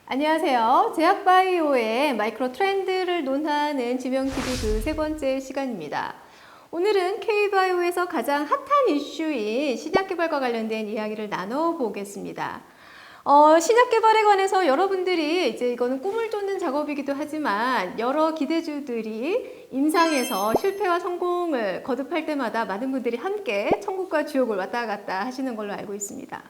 안녕하세요. 제약바이오의 마이크로 트렌드를 논하는 지명TV 그 세 번째 시간입니다. 오늘은 K바이오에서 가장 핫한 이슈인 신약 개발과 관련된 이야기를 나눠보겠습니다. 신약 개발에 관해서 여러분들이 이제 이거는 꿈을 쫓는 작업이기도 하지만 여러 기대주들이 임상에서 실패와 성공을 거듭할 때마다 많은 분들이 함께 천국과 지옥을 왔다 갔다 하시는 걸로 알고 있습니다.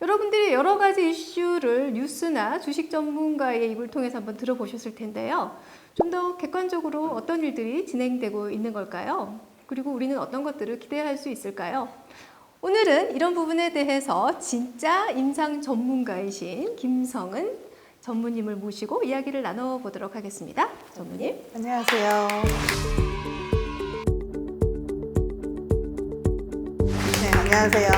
여러분들이 여러 가지 이슈를 뉴스나 주식 전문가의 입을 통해서 한번 들어보셨을 텐데요. 좀 더 객관적으로 어떤 일들이 진행되고 있는 걸까요? 그리고 우리는 어떤 것들을 기대할 수 있을까요? 오늘은 이런 부분에 대해서 진짜 임상 전문가이신 김성은 전무님을 모시고 이야기를 나눠보도록 하겠습니다. 전무님. 안녕하세요. 네, 안녕하세요.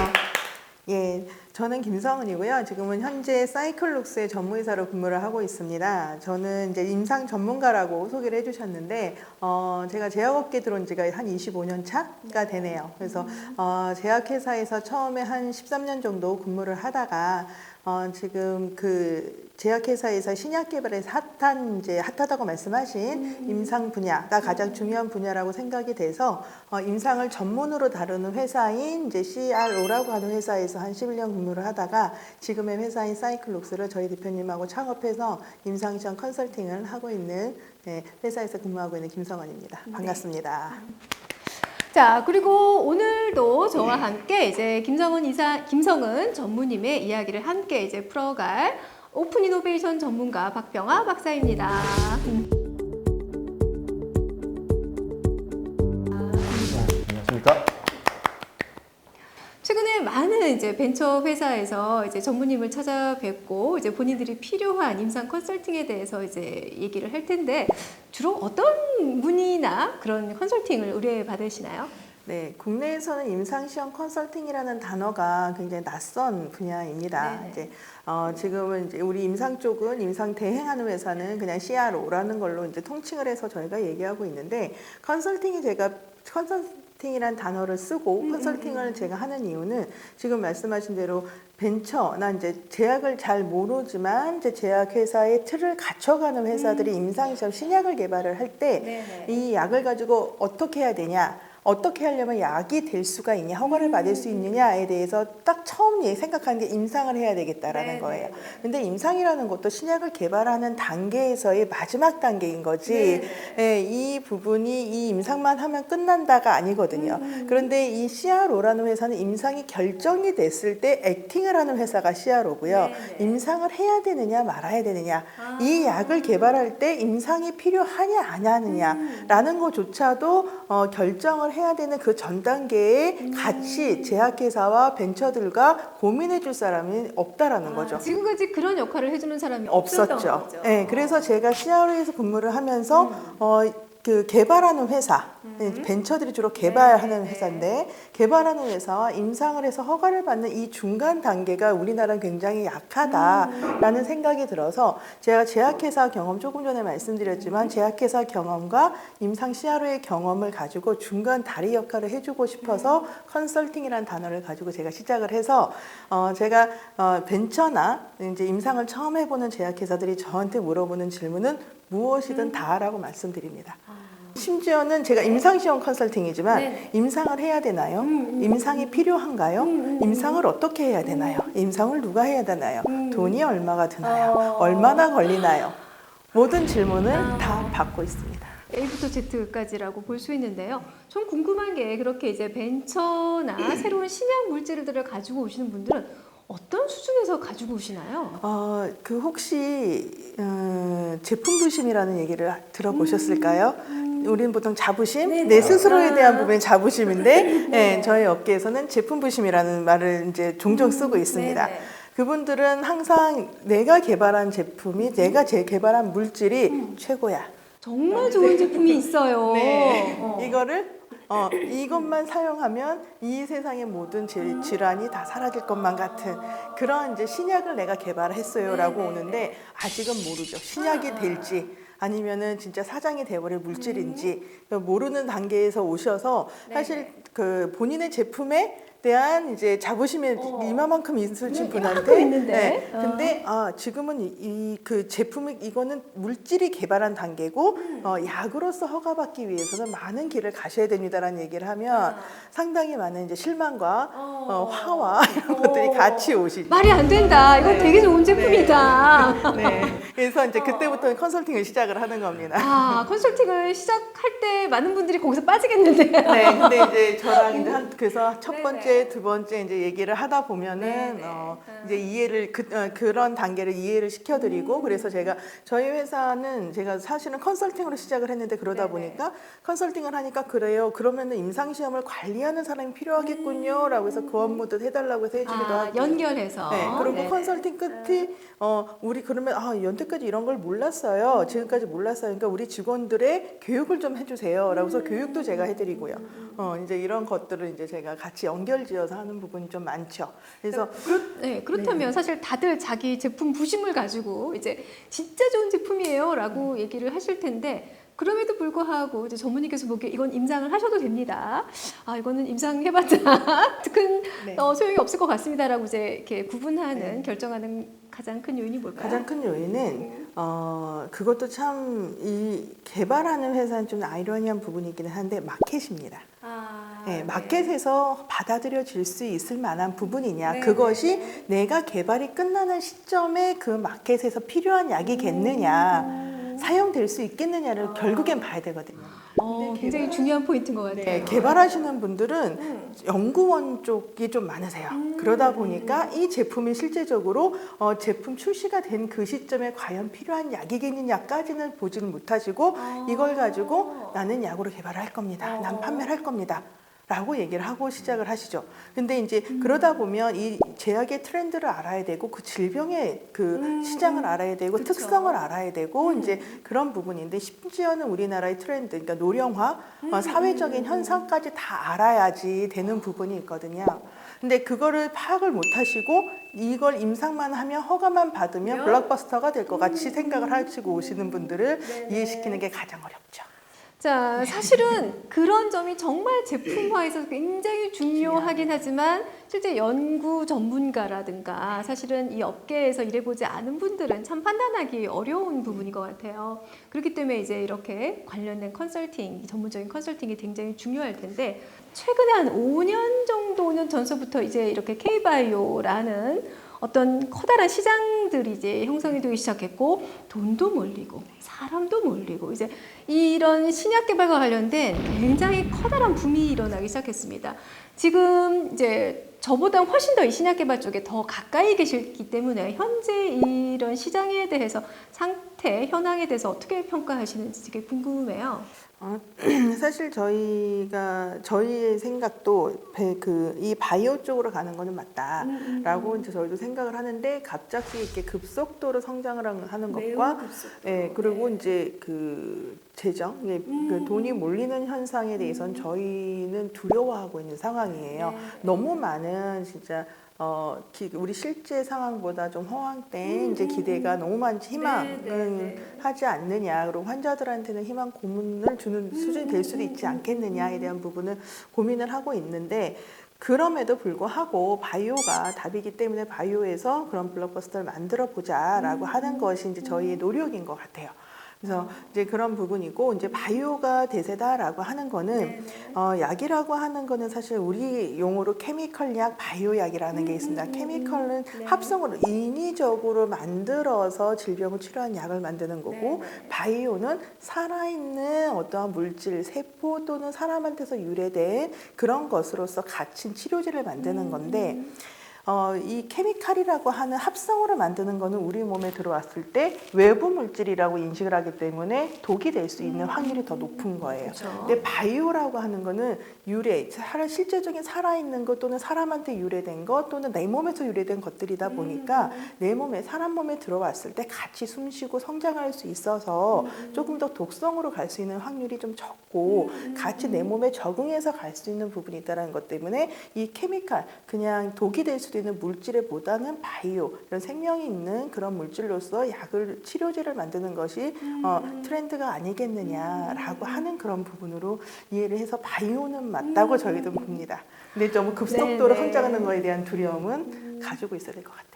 예, 저는 김성은이고요. 지금은 현재 사이클룩스의 전무이사로 근무를 하고 있습니다. 저는 이제 임상 전문가라고 소개를 해주셨는데, 제가 제약업계 들어온 지가 한 25년 차가 되네요. 그래서 제약회사에서 처음에 한 13년 정도 근무를 하다가 지금 그 제약회사에서 신약 개발에서 핫하다고 말씀하신 임상 분야가 가장 중요한 분야라고 생각이 돼서 임상을 전문으로 다루는 회사인 이제 CRO라고 하는 회사에서 한 11년 근무를 하다가 지금의 회사인 사이클룩스를 저희 대표님하고 창업해서 임상 시험 컨설팅을 하고 있는 회사에서 근무하고 있는 김성원입니다. 반갑습니다. 자, 그리고 오늘도 저와 함께 이제 김성은 전무님의 이야기를 함께 이제 풀어갈 오픈 이노베이션 전문가 박병아 박사입니다. 안녕하십니까? 최근에 많은 이제 벤처 회사에서 이제 전무님을 찾아뵙고 이제 본인들이 필요한 임상 컨설팅에 대해서 이제 얘기를 할 텐데 주로 어떤 문의나 그런 컨설팅을 의뢰 받으시나요? 네, 국내에서는 임상시험 컨설팅이라는 단어가 굉장히 낯선 분야입니다. 네네. 이제 지금은 이제 우리 임상 쪽은 임상 대행하는 회사는 그냥 CRO라는 걸로 이제 통칭을 해서 저희가 얘기하고 있는데 컨설팅이란 단어를 쓰고 컨설팅을 제가 하는 이유는 지금 말씀하신 대로 벤처나 이제 제약을 잘 모르지만 이제 제약회사의 틀을 갖춰가는 회사들이 임상시험 신약을 개발을 할 때 이 약을 가지고 어떻게 해야 되냐, 어떻게 하려면 약이 될 수가 있냐, 허가를 받을 수 있느냐에 대해서 딱 처음 생각하는 게 임상을 해야 되겠다라는 거예요. 근데 임상이라는 것도 신약을 개발하는 단계에서의 마지막 단계인 거지, 이 부분이 이 임상만 하면 끝난다가 아니거든요. 그런데 이 CRO라는 회사는 임상이 결정이 됐을 때 액팅을 하는 회사가 CRO고요. 임상을 해야 되느냐 말아야 되느냐, 이 약을 개발할 때 임상이 필요하냐 안 하느냐라는 것조차도 결정을 해야 되는 그 전 단계에 같이 제약회사와 벤처들과 고민해 줄 사람이 없다라는 거죠. 지금까지 그런 역할을 해주는 사람이 없었죠. 거죠. 네, 그래서 제가 CRO에서 근무를 하면서 그 개발하는 회사, 벤처들이 주로 개발하는 회사인데 개발하는 회사와 임상을 해서 허가를 받는 이 중간 단계가 우리나라는 굉장히 약하다라는 생각이 들어서 제가 제약회사 경험 조금 전에 말씀드렸지만 제약회사 경험과 임상 CRO의 경험을 가지고 중간 다리 역할을 해주고 싶어서 컨설팅이라는 단어를 가지고 제가 시작을 해서 제가 벤처나 이제 임상을 처음 해보는 제약회사들이 저한테 물어보는 질문은 무엇이든 다라고 말씀드립니다. 심지어는 제가 임상시험 컨설팅이지만 임상을 해야 되나요? 임상이 필요한가요? 임상을 어떻게 해야 되나요? 임상을 누가 해야 되나요? 돈이 얼마가 드나요? 얼마나 걸리나요? 모든 질문을 다 받고 있습니다. A부터 Z까지라고 볼 수 있는데요. 좀 궁금한 게 그렇게 이제 벤처나 새로운 신약 물질들을 가지고 오시는 분들은 어떤 수준에서 가지고 오시나요? 그 혹시 제품 부심이라는 얘기를 들어보셨을까요? 우리는 보통 자부심, 내 스스로에 대한 부분이 자부심인데, 저희 업계에서는 제품 부심이라는 말을 이제 종종 쓰고 있습니다. 그분들은 항상 내가 개발한 제품이, 내가 개발한 물질이 최고야. 정말 좋은 제품이 있어요. 이것만 사용하면 이 세상의 모든 질환이 다 사라질 것만 같은 그런 이제 신약을 내가 개발했어요라고 오는데 아직은 모르죠. 신약이 될지 아니면은 진짜 사장이 돼버릴 물질인지 모르는 단계에서 오셔서 사실 그 본인의 제품에 대한 이제 자부심이 이만큼 있으신 분한테 가끔 있는데. 근데 지금은 그 제품이 이거는 물질이 개발한 단계고 약으로서 허가받기 위해서는 많은 길을 가셔야 됩니다라는 얘기를 하면 상당히 많은 이제 실망과 화와 이런 것들이 같이 오시죠. 말이 안 된다. 이거 네. 되게 좋은 제품이다. 네. 그래서 이제 그때부터 컨설팅을 시작을 하는 겁니다. 컨설팅을 시작할 때 많은 분들이 거기서 빠지겠는데. 네, 근데 이제 저랑 이제 그래서 첫 네네. 번째, 두 번째 이제 얘기를 하다 보면은 네네. 이제 이해를 그런 단계를 이해를 시켜드리고 그래서 제가 저희 회사는 제가 사실은 컨설팅으로 시작을 했는데 그러다 네네. 보니까 컨설팅을 하니까 그래요. 그러면은 임상 시험을 관리하는 사람이 필요하겠군요라고 해서 그 업무도 해달라고 해서 해주기도 하고. 연결해서. 네, 그리고 네네. 컨설팅 끝이 우리 그러면 여태까지 이런 걸 몰랐어요. 지금까지 몰랐어요. 그러니까 우리 직원들의 교육을 좀 해주세요라고 해서 교육도 제가 해드리고요. 이제 이런 것들을 이제 제가 같이 연결지어서 하는 부분이 좀 많죠. 그래서 그렇다면 사실 다들 자기 제품 부심을 가지고 이제 진짜 좋은 제품이에요라고 얘기를 하실 텐데 그럼에도 불구하고 이제 전문의께서 보기에 이건 임상을 하셔도 됩니다. 이거는 임상해봤자 큰 네. 소용이 없을 것 같습니다라고 이제 이렇게 구분하는 네. 결정하는 가장 큰 요인이 뭘까요? 가장 큰 요인은 그것도 참 이 개발하는 회사는 좀 아이러니한 부분이기는 한데 마켓입니다. 네, 마켓에서 받아들여질 수 있을 만한 부분이냐, 네, 그것이 내가 개발이 끝나는 시점에 그 마켓에서 필요한 약이겠느냐, 사용될 수 있겠느냐를 결국엔 봐야 되거든요. 굉장히 중요한 포인트인 것 같아요. 네, 개발하시는 분들은 연구원 쪽이 좀 많으세요. 그러다 보니까 이 제품이 실제적으로 제품 출시가 된 그 시점에 과연 필요한 약이겠느냐까지는 보지는 못하시고 이걸 가지고 나는 약으로 개발할 겁니다. 난 판매를 할 겁니다. 라고 얘기를 하고 시작을 하시죠. 근데 이제 그러다 보면 이 제약의 트렌드를 알아야 되고 그 질병의 그 시장을 알아야 되고 그쵸. 특성을 알아야 되고 이제 그런 부분인데 심지어는 우리나라의 트렌드, 그러니까 노령화, 사회적인 현상까지 다 알아야지 되는 부분이 있거든요. 근데 그거를 파악을 못 하시고 이걸 임상만 하면 허가만 받으면 블록버스터가 될 것 같이 생각을 하시고 오시는 분들을 이해시키는 게 가장 어렵죠. 자, 사실은 그런 점이 정말 제품화에서 굉장히 중요하긴 하지만 실제 연구 전문가라든가 사실은 이 업계에서 일해보지 않은 분들은 참 판단하기 어려운 부분인 것 같아요. 그렇기 때문에 이제 이렇게 관련된 컨설팅, 전문적인 컨설팅이 굉장히 중요할 텐데 최근에 한 5년 정도는 전서부터 이제 이렇게 K바이오라는 어떤 커다란 시장들이 이제 형성이 되기 시작했고 돈도 몰리고 사람도 몰리고 이제 이런 신약 개발과 관련된 굉장히 커다란 붐이 일어나기 시작했습니다. 지금 이제 저보다 훨씬 더 이 신약 개발 쪽에 더 가까이 계시기 때문에 현재 이런 시장에 대해서 상태, 현황에 대해서 어떻게 평가하시는지 되게 궁금해요. 사실 저희의 생각도 이 바이오 쪽으로 가는 거는 맞다라고 이제 저희도 생각을 하는데 갑자기 이렇게 급속도로 성장을 하는 것과 그리고 이제 그 재정, 그 돈이 몰리는 현상에 대해서는 저희는 두려워하고 있는 상황이에요. 너무 많은 진짜 우리 실제 상황보다 좀 허황된 이제 기대가 너무 많지 희망을 하지 않느냐, 그리고 환자들한테는 희망 고문을 주는 수준이 될 수도 있지 않겠느냐에 대한 부분을 고민을 하고 있는데 그럼에도 불구하고 바이오가 답이기 때문에 바이오에서 그런 블록버스터를 만들어 보자라고 하는 것이 이제 저희의 노력인 것 같아요. 그래서 이제 그런 부분이고 이제 바이오가 대세다라고 하는 거는 약이라고 하는 거는 사실 우리 용어로 케미컬 약, 바이오 약이라는 게 있습니다. 케미컬은 합성으로 인위적으로 만들어서 질병을 치료하는 약을 만드는 거고 바이오는 살아있는 어떠한 물질, 세포 또는 사람한테서 유래된 그런 것으로서 갇힌 치료제를 만드는 건데 이 케미칼이라고 하는 합성으로 만드는 거는 우리 몸에 들어왔을 때 외부 물질이라고 인식을 하기 때문에 독이 될 수 있는 확률이 더 높은 거예요. 그렇죠. 근데 바이오라고 하는 거는 유래, 실제적인 살아있는 것 또는 사람한테 유래된 것 또는 내 몸에서 유래된 것들이다 보니까 내 몸에, 사람 몸에 들어왔을 때 같이 숨쉬고 성장할 수 있어서 조금 더 독성으로 갈 수 있는 확률이 좀 적고 같이 내 몸에 적응해서 갈 수 있는 부분이 있다는 것 때문에 이 케미칼, 그냥 독이 될 수도 수도 있는 물질보다는 바이오 이런 생명이 있는 그런 물질로서 약을 치료제를 만드는 것이 트렌드가 아니겠느냐라고 하는 그런 부분으로 이해를 해서 바이오는 맞다고 저희도 봅니다. 근데 너무 급속도로 네네. 성장하는 거에 대한 두려움은 가지고 있어야 될 것 같아요.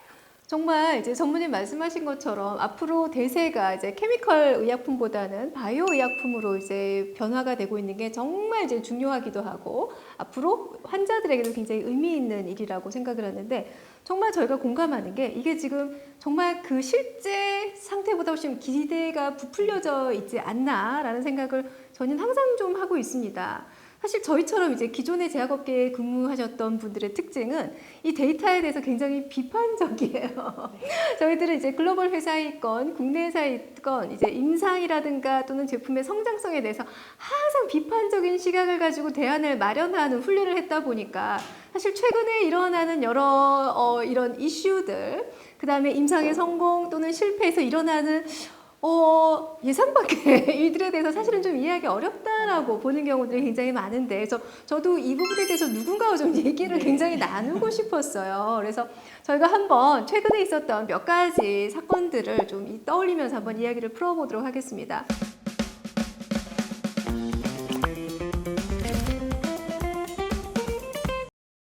정말 이제 전문님 말씀하신 것처럼 앞으로 대세가 이제 케미컬 의약품보다는 바이오 의약품으로 이제 변화가 되고 있는 게 정말 이제 중요하기도 하고 앞으로 환자들에게도 굉장히 의미 있는 일이라고 생각을 하는데 정말 저희가 공감하는 게 이게 지금 정말 그 실제 상태보다 훨씬 기대가 부풀려져 있지 않나라는 생각을 저는 항상 좀 하고 있습니다. 사실 저희처럼 이제 기존의 제약업계에 근무하셨던 분들의 특징은 이 데이터에 대해서 굉장히 비판적이에요. 저희들은 이제 글로벌 회사이건 국내 회사이건 이제 임상이라든가 또는 제품의 성장성에 대해서 항상 비판적인 시각을 가지고 대안을 마련하는 훈련을 했다 보니까 사실 최근에 일어나는 여러 이런 이슈들, 그 다음에 임상의 성공 또는 실패에서 일어나는 예상 밖의 일들에 대해서 사실은 좀 이해하기 어렵다라고 보는 경우들이 굉장히 많은데, 그래서 저도 이 부분에 대해서 누군가와 좀 얘기를 굉장히 나누고 싶었어요. 그래서 저희가 한번 최근에 있었던 몇 가지 사건들을 좀 떠올리면서 한번 이야기를 풀어보도록 하겠습니다.